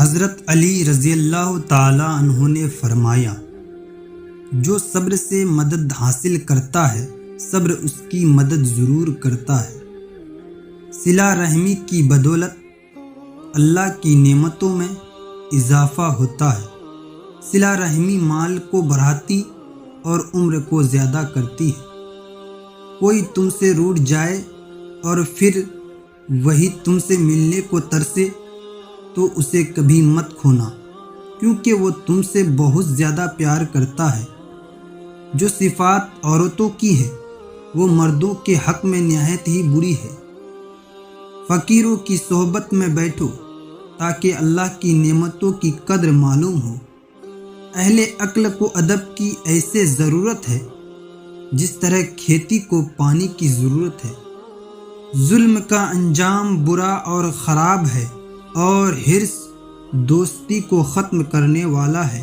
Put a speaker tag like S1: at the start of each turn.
S1: حضرت علی رضی اللہ تعالی عنہ نے فرمایا، جو صبر سے مدد حاصل کرتا ہے صبر اس کی مدد ضرور کرتا ہے۔ صلہ رحمی کی بدولت اللہ کی نعمتوں میں اضافہ ہوتا ہے۔ صلہ رحمی مال کو بڑھاتی اور عمر کو زیادہ کرتی ہے۔ کوئی تم سے روٹھ جائے اور پھر وہی تم سے ملنے کو ترسے تو اسے کبھی مت کھونا، کیونکہ وہ تم سے بہت زیادہ پیار کرتا ہے۔ جو صفات عورتوں کی ہے وہ مردوں کے حق میں نہایت ہی بری ہے۔ فقیروں کی صحبت میں بیٹھو تاکہ اللہ کی نعمتوں کی قدر معلوم ہو۔ اہل عقل کو ادب کی ایسے ضرورت ہے جس طرح کھیتی کو پانی کی ضرورت ہے۔ ظلم کا انجام برا اور خراب ہے، اور حرص دوستی کو ختم کرنے والا ہے۔